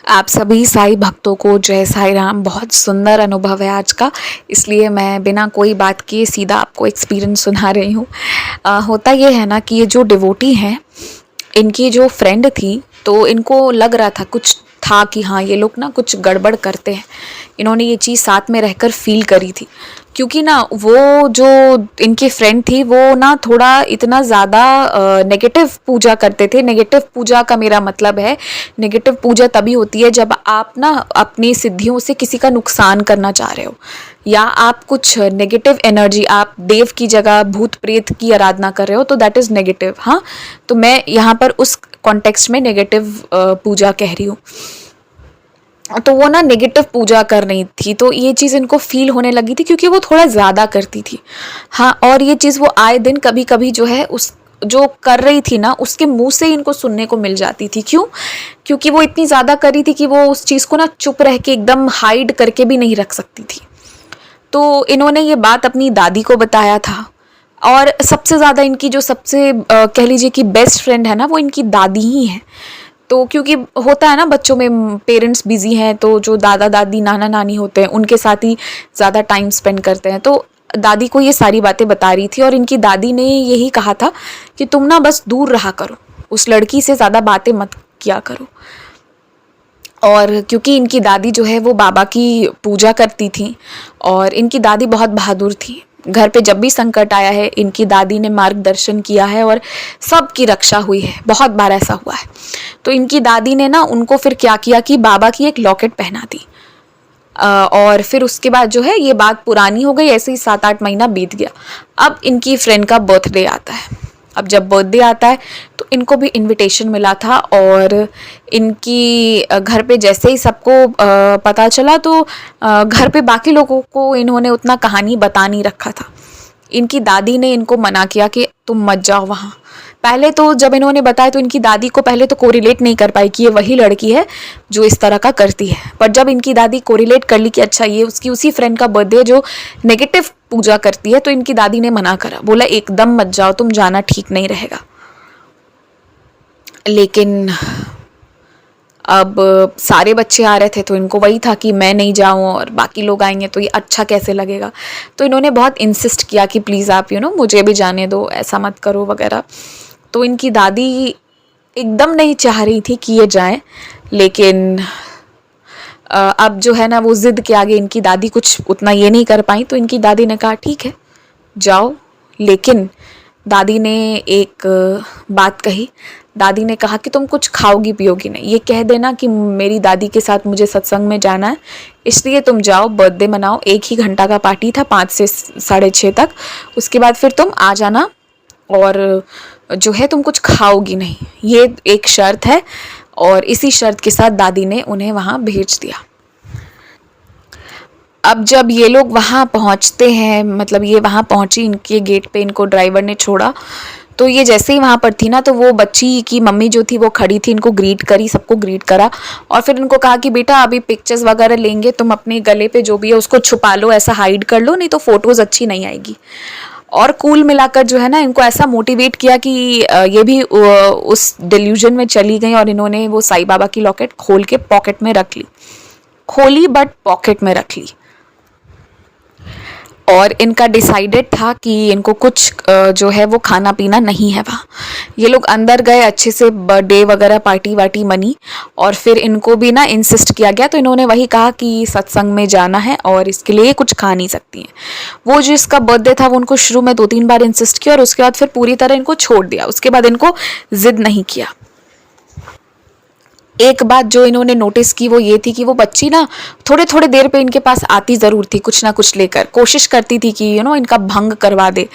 आप सभी साईं भक्तों को जय साईं राम। बहुत सुंदर अनुभव है आज का, इसलिए मैं बिना कोई बात किए सीधा आपको एक्सपीरियंस सुना रही हूँ। होता ये है ना कि ये जो डिवोटी हैं, इनकी जो फ्रेंड थी, तो इनको लग रहा था कुछ था कि हाँ ये लोग ना कुछ गड़बड़ करते हैं। इन्होंने ये चीज़ साथ में रहकर फील करी थी, क्योंकि ना वो जो इनकी फ्रेंड थी वो ना थोड़ा इतना ज़्यादा नेगेटिव पूजा करते थे। नेगेटिव पूजा का मेरा मतलब है, नेगेटिव पूजा तभी होती है जब आप ना अपनी सिद्धियों से किसी का नुकसान करना चाह रहे हो, या आप कुछ नेगेटिव एनर्जी, आप देव की जगह भूत प्रेत की आराधना कर रहे हो, तो दैट इज़ नेगेटिव। हाँ, तो मैं यहाँ पर उस कॉन्टेक्स्ट में नेगेटिव पूजा कह रही हूँ। तो वो ना नेगेटिव पूजा कर रही थी, तो ये चीज़ इनको फील होने लगी थी, क्योंकि वो थोड़ा ज़्यादा करती थी। हाँ, और ये चीज़ वो आए दिन कभी कभी जो है उस जो कर रही थी ना उसके मुंह से इनको सुनने को मिल जाती थी। क्यों? क्योंकि वो इतनी ज़्यादा कर रही थी कि वो उस चीज़ को ना चुप रह के एकदम हाइड करके भी नहीं रख सकती थी। तो इन्होंने ये बात अपनी दादी को बताया था, और सबसे ज़्यादा इनकी जो सबसे कह लीजिए कि बेस्ट फ्रेंड है ना, वो इनकी दादी ही है। तो क्योंकि होता है ना बच्चों में, पेरेंट्स बिजी हैं, तो जो दादा दादी नाना नानी होते हैं उनके साथ ही ज़्यादा टाइम स्पेंड करते हैं। तो दादी को ये सारी बातें बता रही थी, और इनकी दादी ने यही कहा था कि तुम ना बस दूर रहा करो, उस लड़की से ज़्यादा बातें मत किया करो। और क्योंकि इनकी दादी जो है वो बाबा की पूजा करती थी, और इनकी दादी बहुत बहादुर थी। घर पे जब भी संकट आया है, इनकी दादी ने मार्गदर्शन किया है और सबकी रक्षा हुई है। बहुत बार ऐसा हुआ है। तो इनकी दादी ने ना उनको फिर क्या किया कि बाबा की एक लॉकेट पहना दी। और फिर उसके बाद जो है ये बात पुरानी हो गई, ऐसे ही 7-8 महीना बीत गया। अब इनकी फ्रेंड का बर्थडे आता है। अब जब बर्थडे आता है तो इनको भी इनविटेशन मिला था, और इनकी घर पे जैसे ही सबको पता चला, तो घर पे बाकी लोगों को इन्होंने उतना कहानी बता नहीं रखा था। इनकी दादी ने इनको मना किया कि तुम मत जाओ वहाँ। पहले तो जब इन्होंने बताया तो इनकी दादी को पहले तो कोरिलेट नहीं कर पाई कि ये वही लड़की है जो इस तरह का करती है। पर जब इनकी दादी कोरिलेट कर ली कि अच्छा ये उसकी उसी फ्रेंड का बर्थडे जो नेगेटिव पूजा करती है, तो इनकी दादी ने मना करा, बोला एकदम मत जाओ, तुम जाना ठीक नहीं रहेगा। लेकिन अब सारे बच्चे आ रहे थे, तो इनको वही था कि मैं नहीं जाऊं और बाकी लोग आएंगे तो ये अच्छा कैसे लगेगा। तो इन्होंने बहुत इंसिस्ट किया कि प्लीज़ आप मुझे भी जाने दो, ऐसा मत करो वगैरह। तो इनकी दादी एकदम नहीं चाह रही थी कि ये जाएं, लेकिन अब जो है ना वो ज़िद के आगे इनकी दादी कुछ उतना ये नहीं कर पाई। तो इनकी दादी ने कहा ठीक है जाओ। लेकिन दादी ने एक बात कही। दादी ने कहा कि तुम कुछ खाओगी पियोगी नहीं, ये कह देना कि मेरी दादी के साथ मुझे सत्संग में जाना है, इसलिए तुम जाओ, बर्थडे मनाओ। 1 ही घंटा का पार्टी था, 5 से 6:30 तक। उसके बाद फिर तुम आ जाना, और जो है तुम कुछ खाओगी नहीं, ये एक शर्त है। और इसी शर्त के साथ दादी ने उन्हें वहाँ भेज दिया। अब जब ये लोग वहाँ पहुँचते हैं, मतलब ये वहाँ पहुँची, इनके गेट पे इनको ड्राइवर ने छोड़ा, तो ये जैसे ही वहाँ पर थी ना, तो वो बच्ची की मम्मी जो थी वो खड़ी थी, इनको ग्रीट करी, सबको ग्रीट करा, और फिर इनको कहा कि बेटा अभी पिक्चर्स वगैरह लेंगे, तुम अपने गले पे जो भी है उसको छुपा लो, ऐसा हाइड कर लो, नहीं तो फोटोज़ अच्छी नहीं आएगी। और कुल मिलाकर जो है ना इनको ऐसा मोटिवेट किया कि ये भी उस डिल्यूजन में चली गई, और इन्होंने वो साईं बाबा की लॉकेट खोल के पॉकेट में रख ली। खोली बट पॉकेट में रख ली। और इनका डिसाइडेड था कि इनको कुछ जो है वो खाना पीना नहीं है वहाँ। ये लोग अंदर गए, अच्छे से बर्थडे वगैरह पार्टी वार्टी मनी, और फिर इनको भी ना इंसिस्ट किया गया। तो इन्होंने वही कहा कि सत्संग में जाना है और इसके लिए कुछ खा नहीं सकती हैं। वो जिसका बर्थडे था वो उनको शुरू में 2-3 बार इंसिस्ट किया, और उसके बाद फिर पूरी तरह इनको छोड़ दिया। उसके बाद इनको जिद नहीं किया। एक बात जो इन्होंने नोटिस की वो ये थी कि वो बच्ची ना थोड़े थोड़े देर पे इनके पास आती ज़रूर थी, कुछ ना कुछ लेकर, कोशिश करती थी कि इनका भंग करवा दे,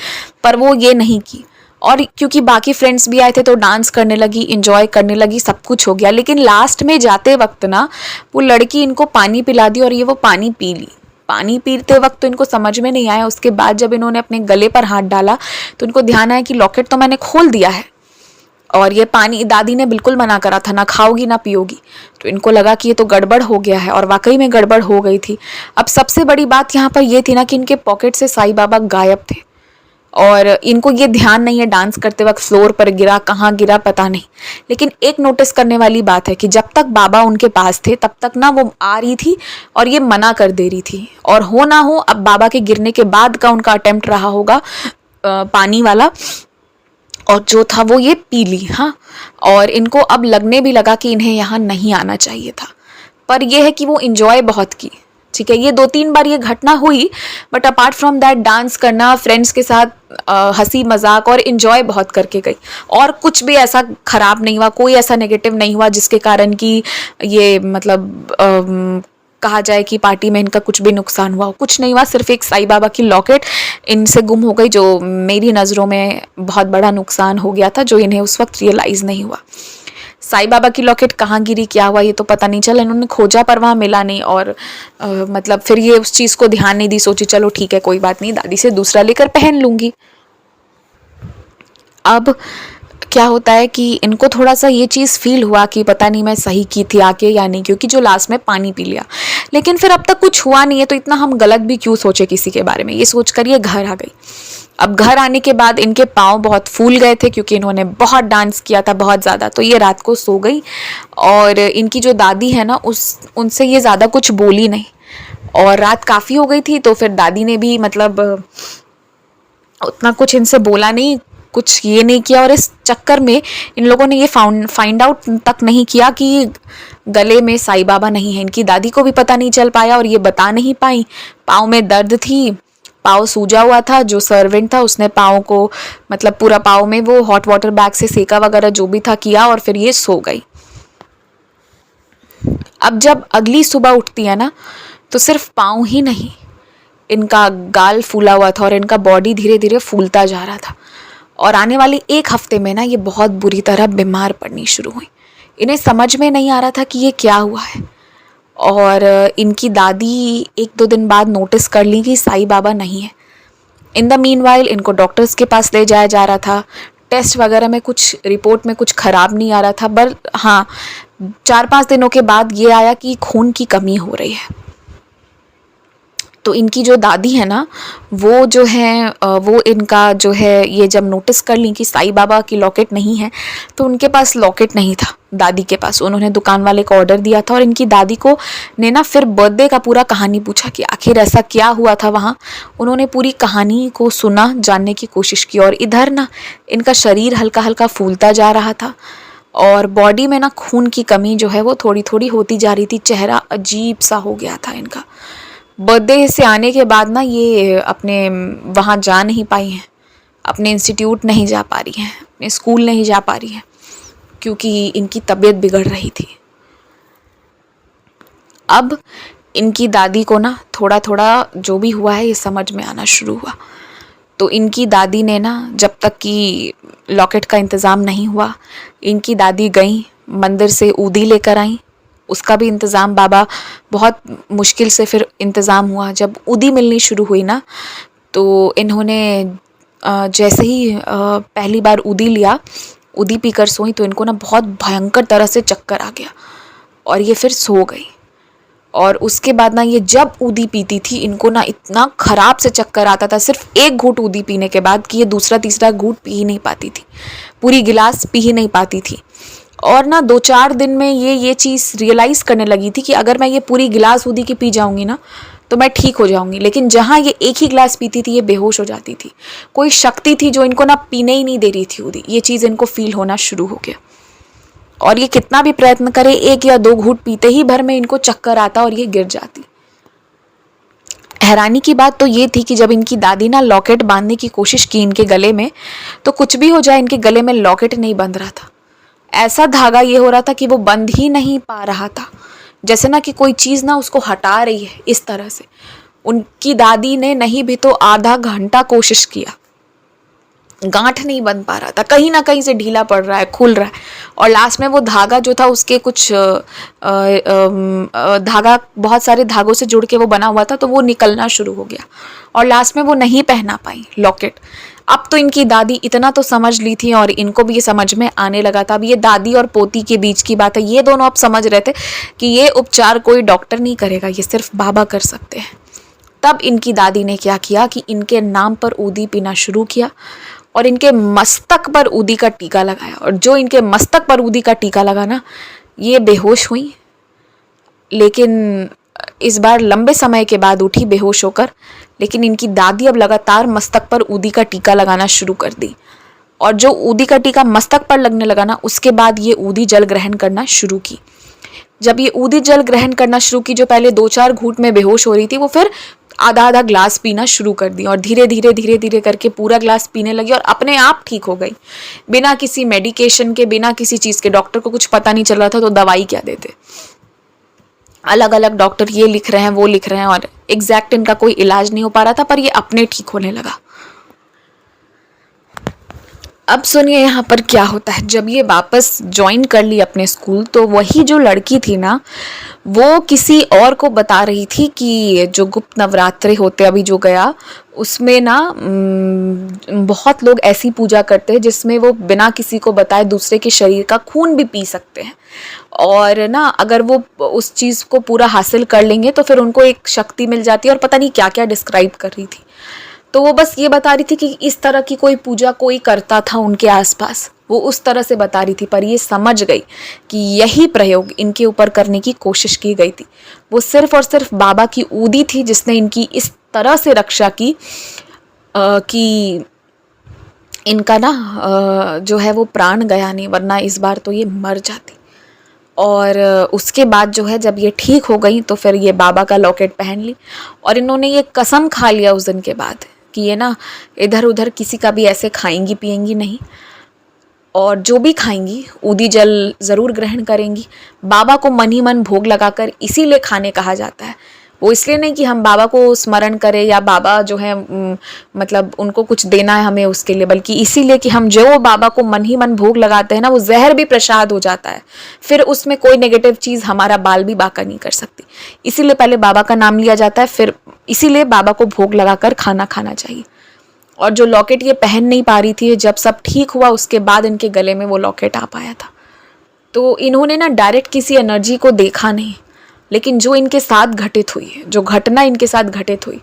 पर वो ये नहीं की। और क्योंकि बाकी फ्रेंड्स भी आए थे तो डांस करने लगी, इंजॉय करने लगी, सब कुछ हो गया। लेकिन लास्ट में जाते वक्त ना वो लड़की इनको पानी पिला दी, और ये वो पानी पी ली। पानी पीते वक्त तो इनको समझ में नहीं आया। उसके बाद जब इन्होंने अपने गले पर हाथ डाला तो इनको ध्यान आया कि लॉकेट तो मैंने खोल दिया है, और ये पानी दादी ने बिल्कुल मना करा था, ना खाओगी ना पियोगी। तो इनको लगा कि ये तो गड़बड़ हो गया है, और वाकई में गड़बड़ हो गई थी। अब सबसे बड़ी बात यहाँ पर ये थी ना कि इनके पॉकेट से साईं बाबा गायब थे। और इनको ये ध्यान नहीं है डांस करते वक्त फ्लोर पर गिरा, कहाँ गिरा पता नहीं। लेकिन एक नोटिस करने वाली बात है कि जब तक बाबा उनके पास थे तब तक ना वो आ रही थी और ये मना कर दे रही थी, और हो ना हो अब बाबा के गिरने के बाद का उनका अटेम्प्ट रहा होगा पानी वाला, और जो था वो ये पी ली। हाँ, और इनको अब लगने भी लगा कि इन्हें यहाँ नहीं आना चाहिए था, पर यह है कि वो इंजॉय बहुत की। ठीक है, ये 2-3 बार ये घटना हुई, but apart from that dance करना, फ्रेंड्स के साथ हंसी मजाक और इन्जॉय बहुत करके गई, और कुछ भी ऐसा खराब नहीं हुआ, कोई ऐसा नेगेटिव नहीं हुआ जिसके कारण कि ये मतलब कहा जाए कि पार्टी में इनका कुछ भी नुकसान हुआ। कुछ नहीं हुआ, सिर्फ एक साईं बाबा की लॉकेट इनसे गुम हो गई, जो मेरी नज़रों में बहुत बड़ा नुकसान हो गया था, जो इन्हें उस वक्त रियलाइज़ नहीं हुआ। साईं बाबा की लॉकेट कहाँ गिरी, क्या हुआ, ये तो पता नहीं चला। इन्होंने खोजा पर वहाँ मिला नहीं, और मतलब फिर ये उस चीज़ को ध्यान नहीं दी, सोची चलो ठीक है कोई बात नहीं, दादी से दूसरा लेकर पहन लूँगी। अब क्या होता है कि इनको थोड़ा सा ये चीज़ फील हुआ कि पता नहीं मैं सही की थी आके या नहीं, क्योंकि जो लास्ट में पानी पी लिया। लेकिन फिर अब तक कुछ हुआ नहीं है, तो इतना हम गलत भी क्यों सोचे किसी के बारे में, ये सोच कर ये घर आ गई। अब घर आने के बाद इनके पाँव बहुत फूल गए थे, क्योंकि इन्होंने बहुत डांस किया था, बहुत ज़्यादा। तो ये रात को सो गई, और इनकी जो दादी है ना उनसे ये ज़्यादा कुछ बोली नहीं, और रात काफ़ी हो गई थी, तो फिर दादी ने भी मतलब उतना कुछ इनसे बोला नहीं, कुछ ये नहीं किया। और इस चक्कर में इन लोगों ने ये फाइंड आउट तक नहीं किया कि गले में साईं बाबा नहीं है। इनकी दादी को भी पता नहीं चल पाया, और ये बता नहीं पाई। पाँव में दर्द थी, पाँव सूजा हुआ था, जो सर्वेंट था उसने पाँव को मतलब पूरा पाँव में वो हॉट वाटर बैग से सेका वगैरह जो भी था किया, और फिर ये सो गई। अब जब अगली सुबह उठती है ना, तो सिर्फ पाँव ही नहीं, इनका गाल फूला हुआ था और इनका बॉडी धीरे धीरे फूलता जा रहा था। और आने वाली 1 हफ्ते में ना ये बहुत बुरी तरह बीमार पड़नी शुरू हुई। इन्हें समझ में नहीं आ रहा था कि ये क्या हुआ है, और इनकी दादी 1-2 दिन बाद नोटिस कर ली कि साईं बाबा नहीं है। इन द मीनवाइल इनको डॉक्टर्स के पास ले जाया जा रहा था। टेस्ट वगैरह में कुछ रिपोर्ट में कुछ ख़राब नहीं आ रहा था, पर हाँ 4-5 दिनों के बाद ये आया कि खून की कमी हो रही है। तो इनकी जो दादी है ना, वो जो है वो इनका जो है ये जब नोटिस कर ली कि साईं बाबा की लॉकेट नहीं है, तो उनके पास लॉकेट नहीं था दादी के पास। उन्होंने दुकान वाले को ऑर्डर दिया था, और इनकी दादी को ने ना फिर बर्थडे का पूरा कहानी पूछा कि आखिर ऐसा क्या हुआ था वहाँ। उन्होंने पूरी कहानी को सुना, जानने की कोशिश की, और इधर ना इनका शरीर हल्का हल्का फूलता जा रहा था, और बॉडी में ना खून की कमी जो है वो थोड़ी थोड़ी होती जा रही थी। चेहरा अजीब सा हो गया था इनका। बर्थडे से आने के बाद ना ये अपने वहाँ जा नहीं पाई हैं, अपने इंस्टीट्यूट नहीं जा पा रही हैं, अपने स्कूल नहीं जा पा रही हैं, क्योंकि इनकी तबीयत बिगड़ रही थी। अब इनकी दादी को ना थोड़ा थोड़ा जो भी हुआ है ये समझ में आना शुरू हुआ। तो इनकी दादी ने ना, जब तक कि लॉकेट का इंतज़ाम नहीं हुआ, इनकी दादी गई मंदिर से ऊदी लेकर आई। उसका भी इंतज़ाम बाबा बहुत मुश्किल से फिर इंतज़ाम हुआ। जब ऊदी मिलनी शुरू हुई ना, तो इन्होंने जैसे ही पहली बार ऊदी लिया, ऊदी पीकर सोई, तो इनको ना बहुत भयंकर तरह से चक्कर आ गया, और ये फिर सो गई। और उसके बाद ना ये जब ऊदी पीती थी, इनको ना इतना ख़राब से चक्कर आता था सिर्फ 1 घूंट ऊदी पीने के बाद, कि ये दूसरा तीसरा घूंट पी ही नहीं पाती थी, पूरी गिलास पी ही नहीं पाती थी। और ना 2-4 दिन में ये चीज़ रियलाइज़ करने लगी थी कि अगर मैं ये पूरी गिलास ऊदी की पी जाऊँगी ना, तो मैं ठीक हो जाऊँगी। लेकिन जहाँ ये एक ही गिलास पीती थी, ये बेहोश हो जाती थी। कोई शक्ति थी जो इनको ना पीने ही नहीं दे रही थी ऊदी। ये चीज़ इनको फील होना शुरू हो गया, और ये कितना भी प्रयत्न करे, 1 या 2 घूंट पीते ही भर में इनको चक्कर आता और ये गिर जाती। हैरानी की बात तो ये थी कि जब इनकी दादी ना लॉकेट बांधने की कोशिश की इनके गले में, तो कुछ भी हो जाए, इनके गले में लॉकेट नहीं बंध रहा था। ऐसा धागा ये हो रहा था कि वो बंध ही नहीं पा रहा था, जैसे ना कि कोई चीज़ ना उसको हटा रही है, इस तरह से। उनकी दादी ने नहीं भी तो आधा घंटा कोशिश किया, गांठ नहीं बन पा रहा था, कहीं ना कहीं से ढीला पड़ रहा है, खुल रहा है। और लास्ट में वो धागा जो था, उसके कुछ धागा बहुत सारे धागों से जुड़ के वो बना हुआ था, तो वो निकलना शुरू हो गया, और लास्ट में वो नहीं पहना पाई लॉकेट। अब तो इनकी दादी इतना तो समझ ली थी, और इनको भी ये समझ में आने लगा था। अब ये दादी और पोती के बीच की बात है। ये दोनों अब समझ रहे थे कि ये उपचार कोई डॉक्टर नहीं करेगा, ये सिर्फ बाबा कर सकते हैं। तब इनकी दादी ने क्या किया कि इनके नाम पर ऊदी पीना शुरू किया और इनके मस्तक पर ऊदी का टीका लगाया। और जो इनके मस्तक पर ऊदी का टीका लगा ना, ये बेहोश हुई, लेकिन इस बार लंबे समय के बाद उठी बेहोश होकर। लेकिन इनकी दादी अब लगातार मस्तक पर ऊदी का टीका लगाना शुरू कर दी, और जो ऊदी का टीका मस्तक पर लगने लगा ना, उसके बाद ये ऊदी जल ग्रहण करना शुरू की। जब ये ऊदी जल ग्रहण करना शुरू की, जो पहले 2-4 घूंट में बेहोश हो रही थी, वो फिर आधा आधा ग्लास पीना शुरू कर दी, और धीरे धीरे करके पूरा ग्लास पीने लगी और अपने आप ठीक हो गई, बिना किसी मेडिकेशन के, बिना किसी चीज़ के। डॉक्टर को कुछ पता नहीं चल रहा था तो दवाई क्या देते, अलग अलग डॉक्टर ये लिख रहे हैं वो लिख रहे हैं, और एग्जैक्ट इनका कोई इलाज नहीं हो पा रहा था, पर ये अपने ठीक होने लगा। अब सुनिए यहाँ पर क्या होता है। जब ये वापस ज्वाइन कर ली अपने स्कूल, तो वही जो लड़की थी ना, वो किसी और को बता रही थी कि जो गुप्त नवरात्रे होते अभी जो गया, उसमें ना बहुत लोग ऐसी पूजा करते हैं जिसमें वो बिना किसी को बताए दूसरे के शरीर का खून भी पी सकते हैं, और ना अगर वो उस चीज़ को पूरा हासिल कर लेंगे तो फिर उनको एक शक्ति मिल जाती है, और पता नहीं क्या क्या डिस्क्राइब कर रही थी। तो वो बस ये बता रही थी कि इस तरह की कोई पूजा कोई करता था उनके आसपास, वो उस तरह से बता रही थी। पर ये समझ गई कि यही प्रयोग इनके ऊपर करने की कोशिश की गई थी। वो सिर्फ और सिर्फ बाबा की ऊदी थी जिसने इनकी इस तरह से रक्षा की कि इनका ना जो है वो प्राण गया नहीं, वरना इस बार तो ये मर जाती। और उसके बाद जो है, जब ये ठीक हो गई तो फिर ये बाबा का लॉकेट पहन ली, और इन्होंने ये कसम खा लिया उस दिन के बाद कि ये ना इधर उधर किसी का भी ऐसे खाएंगी पिएंगी नहीं, और जो भी खाएंगी ऊदी जल ज़रूर ग्रहण करेंगी। बाबा को मन ही मन भोग लगाकर इसीलिए खाने कहा जाता है। वो इसलिए नहीं कि हम बाबा को स्मरण करें या बाबा जो है मतलब उनको कुछ देना है हमें उसके लिए, बल्कि इसीलिए कि हम जो बाबा को मन ही मन भोग लगाते हैं ना, वो जहर भी प्रसाद हो जाता है, फिर उसमें कोई नेगेटिव चीज़ हमारा बाल भी बांका नहीं कर सकती। इसीलिए पहले बाबा का नाम लिया जाता है, फिर इसीलिए बाबा को भोग लगाकर खाना खाना चाहिए। और जो लॉकेट ये पहन नहीं पा रही थी, जब सब ठीक हुआ उसके बाद इनके गले में वो लॉकेट आ पाया था। तो इन्होंने ना डायरेक्ट किसी एनर्जी को देखा नहीं, लेकिन जो इनके साथ घटित हुई है, जो घटना इनके साथ घटित हुई,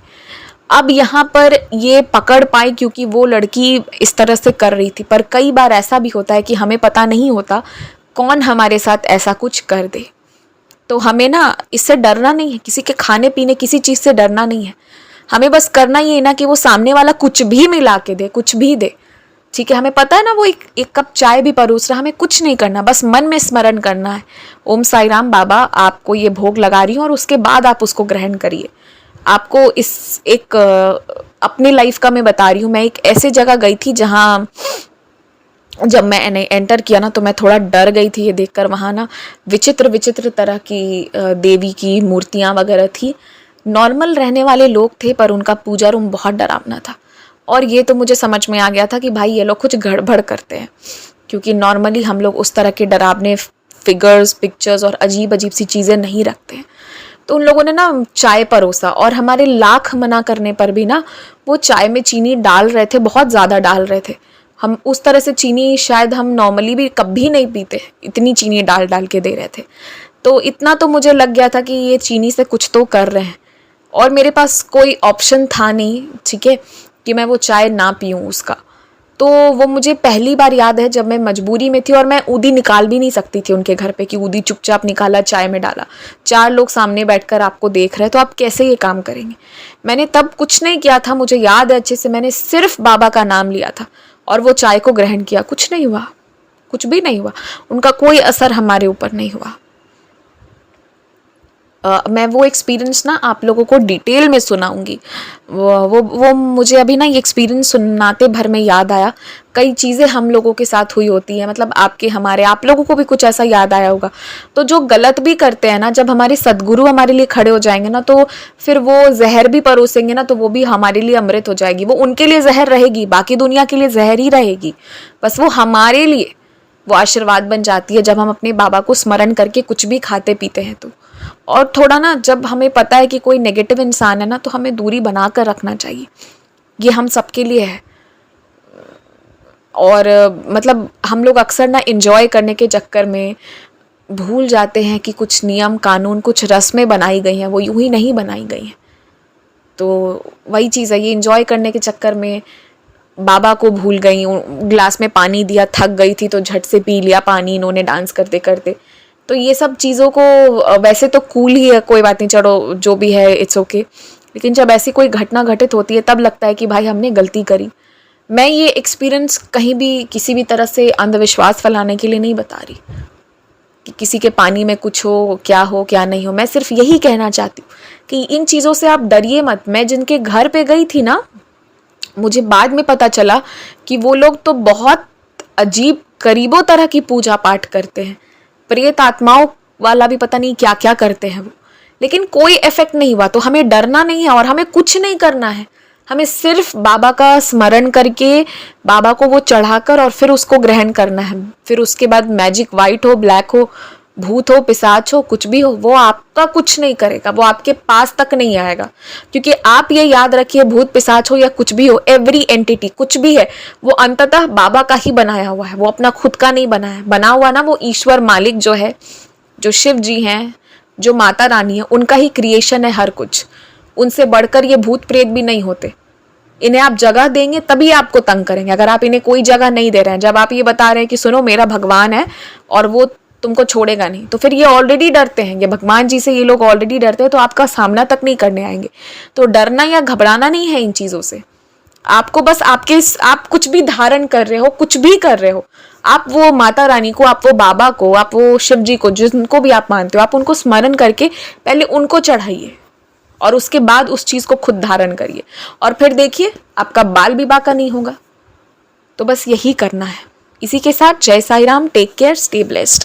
अब यहाँ पर ये पकड़ पाई क्योंकि वो लड़की इस तरह से कर रही थी। पर कई बार ऐसा भी होता है कि हमें पता नहीं होता कौन हमारे साथ ऐसा कुछ कर दे, तो हमें ना इससे डरना नहीं है, किसी के खाने पीने किसी चीज़ से डरना नहीं है। हमें बस करना ये ना कि वो सामने वाला कुछ भी मिला के दे, कुछ भी दे, ठीक है। हमें पता है ना, वो एक कप चाय भी परोस रहा, हमें कुछ नहीं करना, बस मन में स्मरण करना है, ओम साई राम, बाबा आपको ये भोग लगा रही हूँ, और उसके बाद आप उसको ग्रहण करिए। आपको इस एक अपनी लाइफ का मैं बता रही हूँ। मैं एक ऐसे जगह गई थी जहाँ जब मैंने एंटर किया ना, तो मैं थोड़ा डर गई थी ये देखकर। वहाँ ना विचित्र विचित्र तरह की देवी की मूर्तियाँ वगैरह थी। नॉर्मल रहने वाले लोग थे, पर उनका पूजा रूम बहुत डरावना था। और ये तो मुझे समझ में आ गया था कि भाई ये लोग कुछ गड़बड़ करते हैं, क्योंकि नॉर्मली हम लोग उस तरह के डरावने फिगर्स, पिक्चर्स और अजीब अजीब सी चीज़ें नहीं रखते हैं। तो उन लोगों ने ना चाय परोसा, और हमारे लाख मना करने पर भी ना वो चाय में चीनी डाल रहे थे, बहुत ज़्यादा डाल रहे थे। हम उस तरह से चीनी शायद हम नॉर्मली भी कभी नहीं पीते, इतनी चीनी डाल डाल के दे रहे थे। तो इतना तो मुझे लग गया था कि ये चीनी से कुछ तो कर रहे हैं, और मेरे पास कोई ऑप्शन था नहीं, ठीक है, कि मैं वो चाय ना पीऊँ उसका। तो वो मुझे पहली बार याद है जब मैं मजबूरी में थी, और मैं ऊदी निकाल भी नहीं सकती थी उनके घर पे कि ऊदी चुपचाप निकाला चाय में डाला। 4 लोग सामने बैठकर आपको देख रहे हैं, तो आप कैसे ये काम करेंगे। मैंने तब कुछ नहीं किया था, मुझे याद है अच्छे से, मैंने सिर्फ बाबा का नाम लिया था और वो चाय को ग्रहण किया। कुछ नहीं हुआ, कुछ भी नहीं हुआ, उनका कोई असर हमारे ऊपर नहीं हुआ। मैं वो एक्सपीरियंस ना आप लोगों को डिटेल में सुनाऊंगी। वो मुझे अभी ना ये एक्सपीरियंस सुनाते भर में याद आया। कई चीज़ें हम लोगों के साथ हुई होती हैं, मतलब आपके हमारे, आप लोगों को भी कुछ ऐसा याद आया होगा। तो जो गलत भी करते हैं ना, जब हमारे सदगुरु हमारे लिए खड़े हो जाएंगे ना, तो फिर वो जहर भी परोसेंगे ना, तो वो भी हमारे लिए अमृत हो जाएगी। वो उनके लिए जहर रहेगी, बाकी दुनिया के लिए जहर ही रहेगी, बस वो हमारे लिए वो आशीर्वाद बन जाती है जब हम अपने बाबा को स्मरण करके कुछ भी खाते पीते हैं तो। और थोड़ा ना, जब हमें पता है कि कोई नेगेटिव इंसान है ना, तो हमें दूरी बना कर रखना चाहिए, ये हम सबके लिए है। और मतलब हम लोग अक्सर ना एंजॉय करने के चक्कर में भूल जाते हैं कि कुछ नियम कानून, कुछ रस्में बनाई गई हैं, वो यूं ही नहीं बनाई गई हैं। तो वही चीज़ है, ये इंजॉय करने के चक्कर में बाबा को भूल गई हूँ। ग्लास में पानी दिया, थक गई थी तो झट से पी लिया पानी इन्होंने डांस करते करते। तो ये सब चीज़ों को वैसे तो कूल ही है, कोई बात नहीं, चलो जो भी है इट्स ओके, लेकिन जब ऐसी कोई घटना घटित होती है तब लगता है कि भाई हमने गलती करी। मैं ये एक्सपीरियंस कहीं भी किसी भी तरह से अंधविश्वास फैलाने के लिए नहीं बता रही कि किसी के पानी में कुछ हो क्या नहीं हो। मैं सिर्फ यही कहना चाहती हूँ कि इन चीज़ों से आप डरिए मत। मैं जिनके घर पे गई थी ना, मुझे बाद में पता चला कि वो लोग तो बहुत अजीब गरीबों तरह की पूजा पाठ करते हैं, प्रेत आत्माओं वाला भी पता नहीं क्या क्या करते हैं वो, लेकिन कोई इफेक्ट नहीं हुआ। तो हमें डरना नहीं है और हमें कुछ नहीं करना है, हमें सिर्फ बाबा का स्मरण करके बाबा को वो चढ़ाकर और फिर उसको ग्रहण करना है। फिर उसके बाद मैजिक वाइट हो, ब्लैक हो, भूत हो, पिशाच हो, कुछ भी हो, वो आपका कुछ नहीं करेगा, वो आपके पास तक नहीं आएगा। क्योंकि आप ये याद रखिए, भूत पिशाच हो या कुछ भी हो, एवरी एंटिटी कुछ भी है वो अंततः बाबा का ही बनाया हुआ है, वो अपना खुद का नहीं बनाया। बना हुआ ना वो ईश्वर मालिक जो है, जो शिव जी हैं, जो माता रानी है, उनका ही क्रिएशन है हर कुछ। उनसे बढ़कर ये भूत प्रेत भी नहीं होते। इन्हें आप जगह देंगे तभी आपको तंग करेंगे। अगर आप इन्हें कोई जगह नहीं दे रहे हैं, जब आप ये बता रहे हैं कि सुनो मेरा भगवान है और वो तुमको छोड़ेगा नहीं, तो फिर ये ऑलरेडी डरते हैं, ये भगवान जी से ये लोग ऑलरेडी डरते हैं, तो आपका सामना तक नहीं करने आएंगे। तो डरना या घबराना नहीं है इन चीज़ों से। आपको बस आप कुछ भी धारण कर रहे हो, कुछ भी कर रहे हो, आप वो माता रानी को, आप वो बाबा को, आप वो शिव जी को, जिनको भी आप मानते हो, आप उनको स्मरण करके पहले उनको चढ़ाइए और उसके बाद उस चीज़ को खुद धारण करिए और फिर देखिए आपका बाल भी बाका नहीं होगा। तो बस यही करना है। इसी के साथ Jai Sai Ram, take care, stay blessed.